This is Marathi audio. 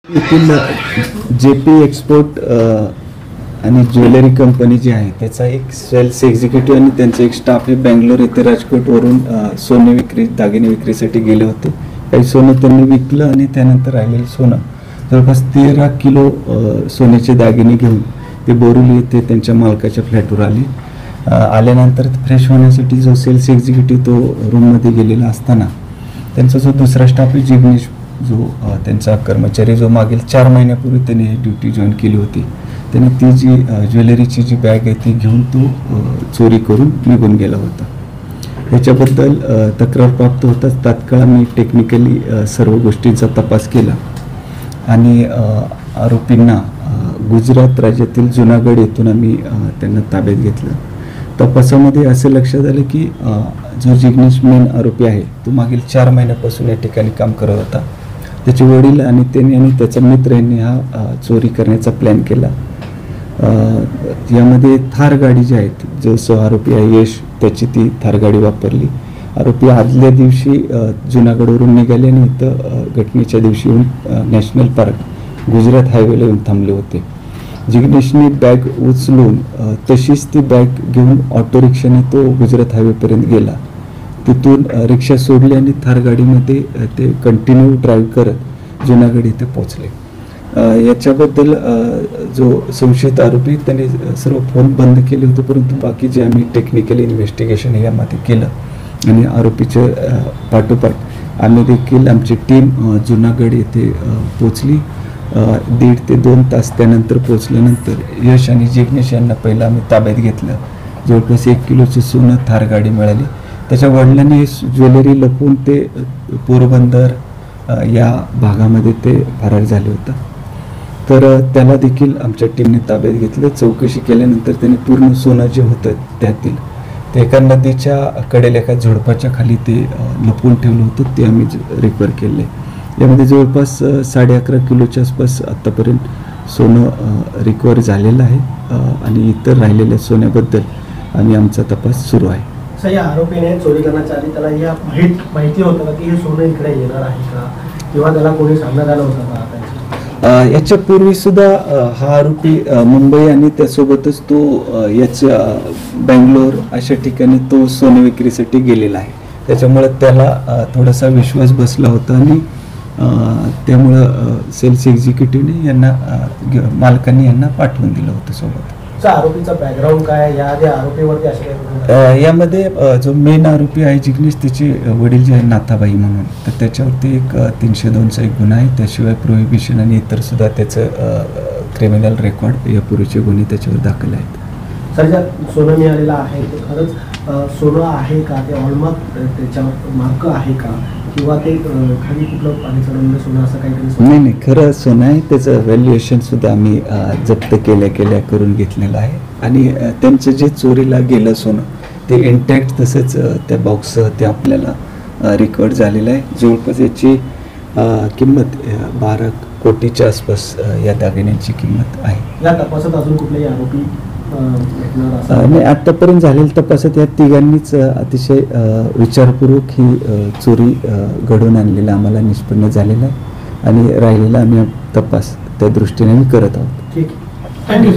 येथील JP एक्सपोर्ट आणि ज्वेलरी कंपनी जी आहे त्याचा एक सेल्स एक्झिक्युटिव्ह आणि त्यांचा एक स्टाफ हे बेंगलोर येथे राजकोटवरून सोने विक्री दागिने विक्रीसाठी गेले होते. काही सोनं त्यांनी विकलं आणि त्यानंतर राहिलेलं सोनं जवळपास 13 किलो सोन्याचे दागिने घेऊन ते बोरिवली येथे त्यांच्या मालकाच्या फ्लॅटवर आल्यानंतर फ्रेश होण्यासाठी जो सेल्स एक्झिक्युटिव्ह तो रूममध्ये गेलेला असताना त्यांचा जो दुसरा स्टाफ आहे जिग्नेश जो त्यांचा कर्मचारी जो मागील 4 महिन्यापूर्वी त्याने ड्युटी जॉईन केली होती त्याने ती जी ज्वेलरीची जी बॅग आहे ती घेऊन तो चोरी करून निघून गेला होता. याच्याबद्दल तक्रार प्राप्त होताच तात्काळ आम्ही टेक्निकली सर्व गोष्टींचा तपास केला आणि आरोपींना गुजरात राज्यातील जुनागड येथून आम्ही त्यांना ताब्यात घेतलं. तपासामध्ये असं लक्षात आलं की जो जिग्नेश मेन आरोपी आहे तो मागील 4 महिन्यापासून या ठिकाणी काम करत होता. त्याचे वडील आणि त्यांनी आणि त्याचा मित्र यांनी हा चोरी करण्याचा प्लॅन केला. यामध्ये थार गाडी जी आहे जो आरोपी आहे यश त्याची ती थार गाडी वापरली. आरोपी आदल्या दिवशी जुनागडवरून निघाले आणि इथं घटनेच्या दिवशी येऊन नॅशनल पार्क गुजरात हायवेला येऊन थांबले होते. जिग्नेशने बॅग उचलून तशीच ती बॅग घेऊन ऑटो रिक्षाने तो गुजरात हायवेपर्यंत गेला. तिथून रिक्षा सोडली आणि थार गाडीमध्ये ते कंटिन्यू ड्राईव्ह करत जुनागड इथे पोहोचले. याच्याबद्दल जो संशयित आरोपी त्याने सर्व फोन बंद केले होते परंतु बाकी जे आम्ही टेक्निकल इन्व्हेस्टिगेशन यामध्ये केलं आणि आरोपीचे पाठोपाठ आम्ही देखील आमची टीम जुनागड येथे पोचली. 1.5 ते 2 तास त्यानंतर पोचल्यानंतर यश आणि जिग्नेश यांना पहिलं आम्ही ताब्यात घेतलं. जवळपास 1 किलोची सोनं थार गाडी मिळाली. त्याच्या वडिलांनी ज्वेलरी लपवून ते पोरबंदर या भागामध्ये ते फरार झाले होते. तर त्याला देखील आमच्या टीमने ताब्यात घेतलं. चौकशी केल्यानंतर त्याने पूर्ण सोनं जे होतं त्यातील ते एका नदीच्या कडेला एका झुडपाच्या खाली ते लपवून ठेवलं होतं ते आम्ही रिकवर केले. यामध्ये जवळपास 11.5 किलोच्या आसपास आत्तापर्यंत सोनं रिकवर झालेलं आहे आणि इतर राहिलेल्या सोन्याबद्दल आम्ही आमचा तपास सुरू आहे. सर, या आरोपीने चोरी करण्याच्या आधी त्याला या माहिती होतं का की हे सोनं इकडे येणार आहे का किंवा त्याला कोणी सांगण्यात आलं होतं का? याच्या पूर्वी सुद्धा हा आरोपी मुंबई आणि त्यासोबतच तो याच्या बेंगलोर अशा ठिकाणी तो सोने विक्रीसाठी गेलेला आहे. त्याच्यामुळे त्याला थोडासा विश्वास बसला होता आणि त्यामुळं सेल्स एक्झिक्युटिव्हने यांना मालकांनी यांना पाठवून दिलं होतं सोबत. आरोपीचा बॅकग्राऊंड काय या आरोपीवरती असे यामध्ये जो मेन आरोपी आहे जिग्नेश त्याचे वडील जे आहे नाथाबाई म्हणून तर त्याच्यावरती एक 302चा एक गुन्हा आहे. त्याशिवाय प्रोहिबिशन आणि इतर सुद्धा त्याचं क्रिमिनल रेकॉर्ड यापूर्वीचे गुन्हे त्याच्यावर दाखल आहेत. सर, ज्या सोनं मिळालेलं आहे ते खरंच सोनं आहे का? ते हॉलमार्क त्याच्यावर मार्क आहे का किंवा ते खाली कुठलं पाणी चढवलेलं सोनं असं काहीतरी? नाही, खरं सोनं आहे. त्याचं व्हॅल्युएशन सुद्धा आम्ही जप्त केल्या करून घेतलेलं आहे आणि त्यांचं जे चोरीला गेलं सोनं ते इंटॅक्ट तसंच त्या बॉक्ससह ते आपल्याला रिकवर झालेलं आहे. जवळपास याची किंमत 12 कोटीच्या आसपास या दागिन्यांची किंमत आहे. या तपासात अजून कुठलेही आरोपी नाही, आतापर्यंत झालेल्या तपासात या तिघांनीच अतिशय विचारपूर्वक ही चोरी घडवून आणलेला आम्हाला निष्पन्न झालेला आहे आणि राहिलेला आम्ही तपास त्या दृष्टीने करत आहोत. ठीक आहे, थँक्यू.